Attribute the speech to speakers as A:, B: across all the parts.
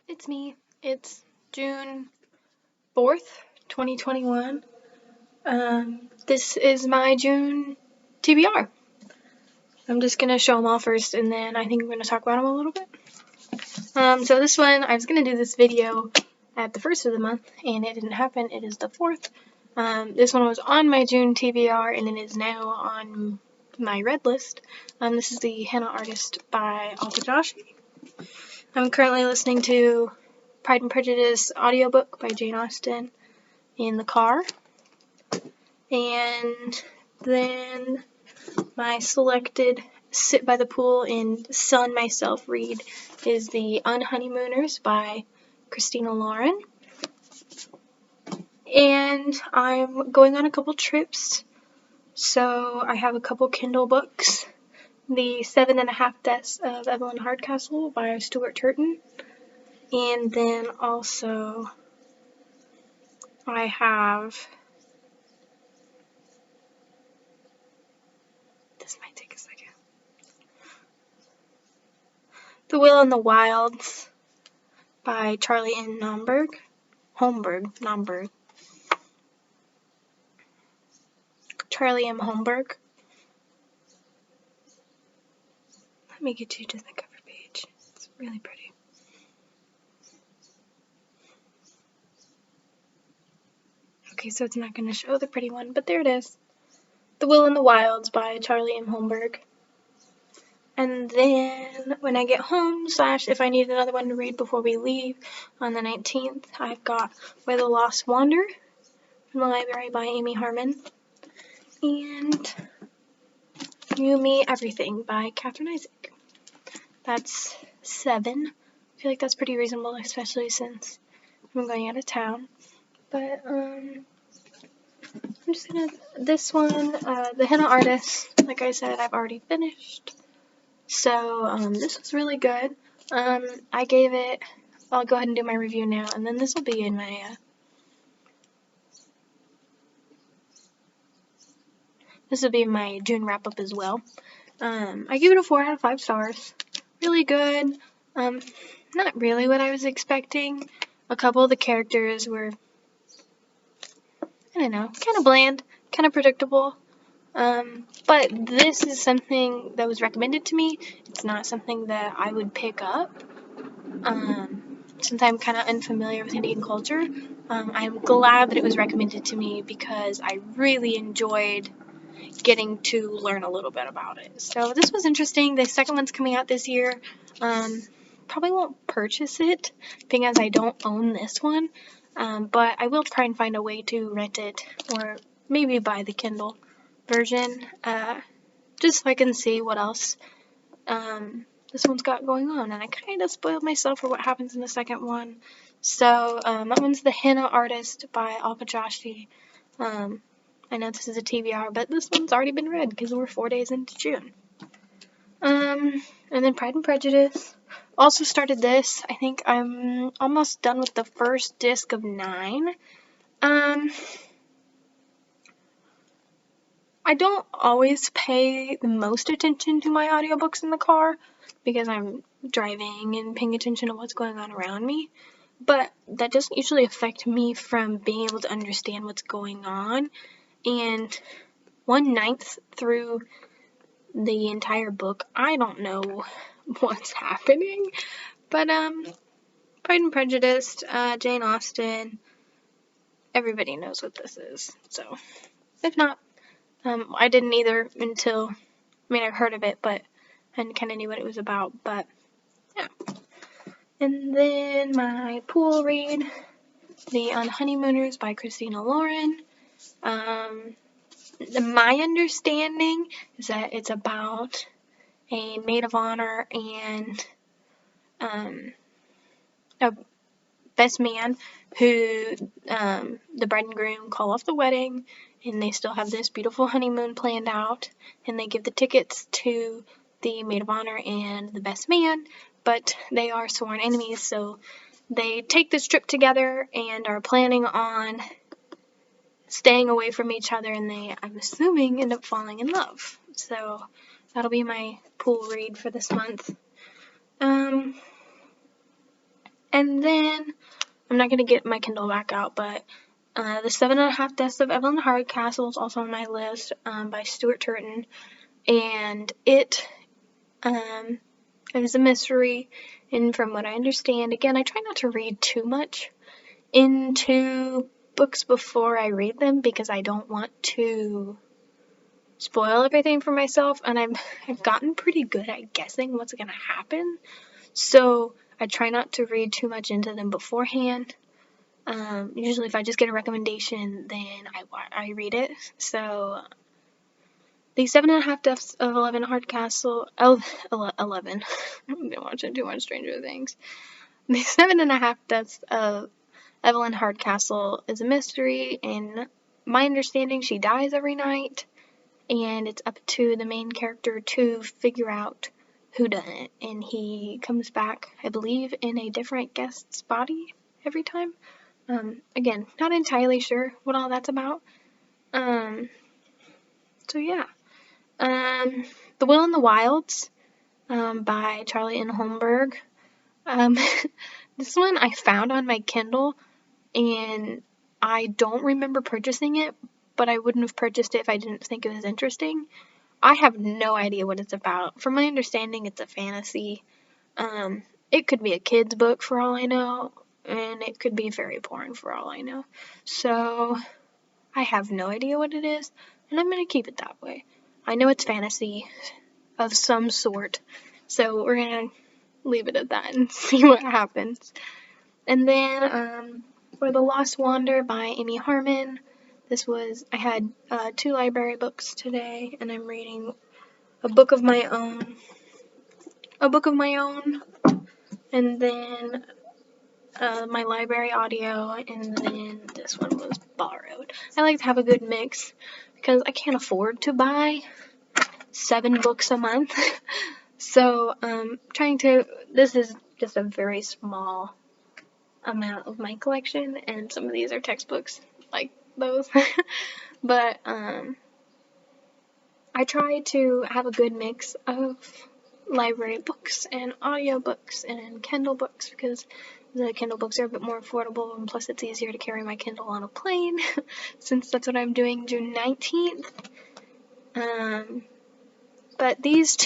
A: It's me. It's June 4th, 2021. This is my June TBR. I'm just going to show them all first, and then I think I'm going to talk about them a little bit. So this one, I was going to do this video at the first of the month, and it didn't happen. It is the 4th. This one was on my June TBR, and it is now on my red list. This is the Henna Artist by Alkajashi. I'm currently listening to Pride and Prejudice audiobook by Jane Austen in the car. And then my selected sit by the pool and sun myself read is The Unhoneymooners by Christina Lauren. And I'm going on a couple trips, so I have a couple Kindle books. The 7.5 Deaths of Evelyn Hardcastle by Stuart Turton. And then also I have, this might take a second, The Will in the Wilds by Charlie M. Nomberg. Charlie M. Holmberg. Let me get you to the cover page. It's really pretty. Okay, so it's not going to show the pretty one, but there it is. The Will in the Wilds by Charlie M. Holmberg. And then when I get home, / if I need another one to read before we leave on the 19th, I've got Where the Lost Wander from the library by Amy Harmon. And You, Me, Everything by Catherine Isaac. That's 7. I feel like that's pretty reasonable, especially since I'm going out of town. But, I'm just gonna, this one, The Henna Artist, like I said, I've already finished. So, this was really good. I gave it, I'll go ahead and do my review now, and then this will be in my, June wrap-up as well. I gave it a 4 out of 5 stars. Really good. Not really what I was expecting. A couple of the characters were, I don't know, kind of bland, kind of predictable. But this is something that was recommended to me. It's not something that I would pick up. Since I'm kind of unfamiliar with Indian culture, I'm glad that it was recommended to me because I really enjoyed getting to learn a little bit about it. So this was interesting. The second one's coming out this year. Probably won't purchase it because I don't own this one, but I will try and find a way to rent it or maybe buy the Kindle version, just so I can see what else this one's got going on. And I kind of spoiled myself for what happens in the second one. So that one's The Henna Artist by Alkajashi. I know this is a TBR, but this one's already been read because we're 4 days into June. And then Pride and Prejudice. Also started this. I think I'm almost done with the first disc of 9. I don't always pay the most attention to my audiobooks in the car because I'm driving and paying attention to what's going on around me. But that doesn't usually affect me from being able to understand what's going on. And 1/9 through the entire book, I don't know what's happening. But Pride and Prejudice, Jane Austen, everybody knows what this is. So if not, I didn't either until, I've heard of it, but I kind of knew what it was about. But yeah. And then my pool read, The Unhoneymooners by Christina Lauren. My understanding is that it's about a maid of honor and a best man who the bride and groom call off the wedding, and they still have this beautiful honeymoon planned out, and they give the tickets to the maid of honor and the best man, but they are sworn enemies, so they take this trip together and are planning on staying away from each other, and they, I'm assuming, end up falling in love. So that'll be my pool read for this month. And then, I'm not going to get my Kindle back out, but The 7.5 Deaths of Evelyn Hardcastle is also on my list, by Stuart Turton. And it is a mystery, and from what I understand, again, I try not to read too much into books before I read them because I don't want to spoil everything for myself, and I've gotten pretty good at guessing what's going to happen, so I try not to read too much into them beforehand. Usually if I just get a recommendation, then I read it. So The 7.5 Deaths of Evelyn Hardcastle, 11. I've been watching too much Stranger Things. The 7.5 Deaths of Evelyn Hardcastle is a mystery, and my understanding, she dies every night, and it's up to the main character to figure out who done it. And he comes back, I believe, in a different guest's body every time. Again, not entirely sure what all that's about. So yeah. The Will in the Wilds, by Charlie N. Holmberg. This one I found on my Kindle, and I don't remember purchasing it, but I wouldn't have purchased it if I didn't think it was interesting. I have no idea what it's about. From my understanding, it's a fantasy. It could be a kid's book for all I know, and it could be very boring for all I know. So, I have no idea what it is, and I'm going to keep it that way. I know it's fantasy of some sort, so we're going to leave it at that and see what happens. And then, for The Lost Wander by Amy Harmon, I had 2 library books today, and I'm reading a book of my own, and then my library audio, and then this one was borrowed. I like to have a good mix because I can't afford to buy 7 books a month. So this is just a very small amount of my collection, and some of these are textbooks like those. But I try to have a good mix of library books and audiobooks and Kindle books because the Kindle books are a bit more affordable, and plus it's easier to carry my Kindle on a plane since that's what I'm doing June 19th. But these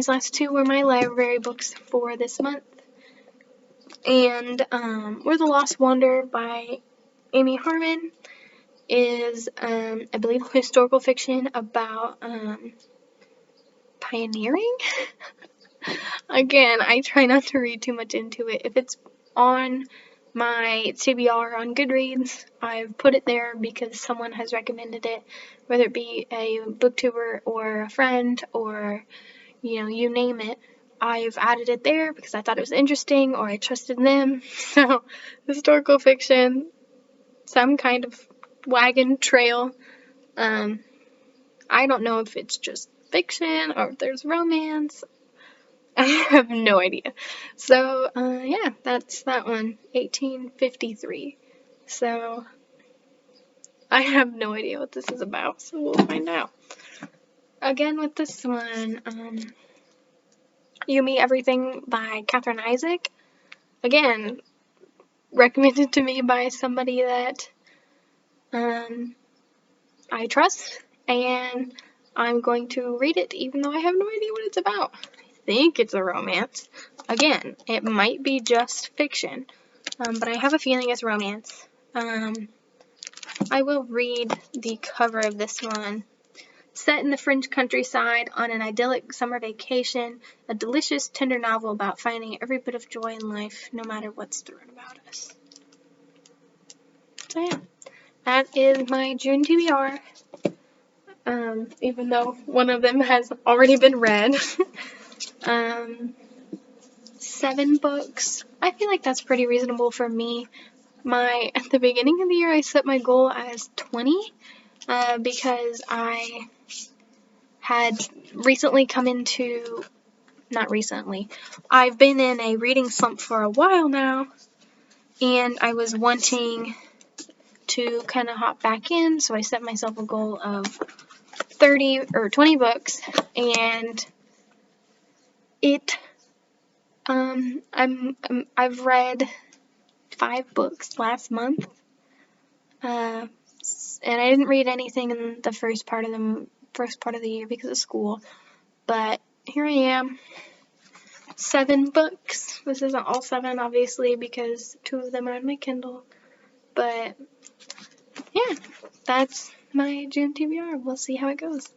A: last two were my library books for this month. And Where the Lost Wander by Amy Harmon is, I believe, historical fiction about pioneering. Again, I try not to read too much into it. If it's on my TBR on Goodreads, I've put it there because someone has recommended it, whether it be a booktuber or a friend or, you name it. I've added it there because I thought it was interesting or I trusted them. So, historical fiction, some kind of wagon trail. I don't know if it's just fiction or if there's romance. I have no idea. So, yeah, that's that one. 1853. So, I have no idea what this is about, so we'll find out. Again, with this one, You Me Everything by Catherine Isaac. Again, recommended to me by somebody that I trust, and I'm going to read it even though I have no idea what it's about. I think it's a romance. Again, it might be just fiction, but I have a feeling it's romance. I will read the cover of this one. Set in the French countryside on an idyllic summer vacation, a delicious, tender novel about finding every bit of joy in life, no matter what's thrown about us. So yeah, that is my June TBR. Even though one of them has already been read. 7 books. I feel like that's pretty reasonable for me. At the beginning of the year, I set my goal as 20, because I had recently I've been in a reading slump for a while now, and I was wanting to kind of hop back in, so I set myself a goal of 30 or 20 books, and it I've read 5 books last month, and I didn't read anything in the first part of the year because of school. But here I am, 7 books. This isn't all 7, obviously, because 2 of them are on my Kindle. But yeah, that's my June TBR. We'll see how it goes.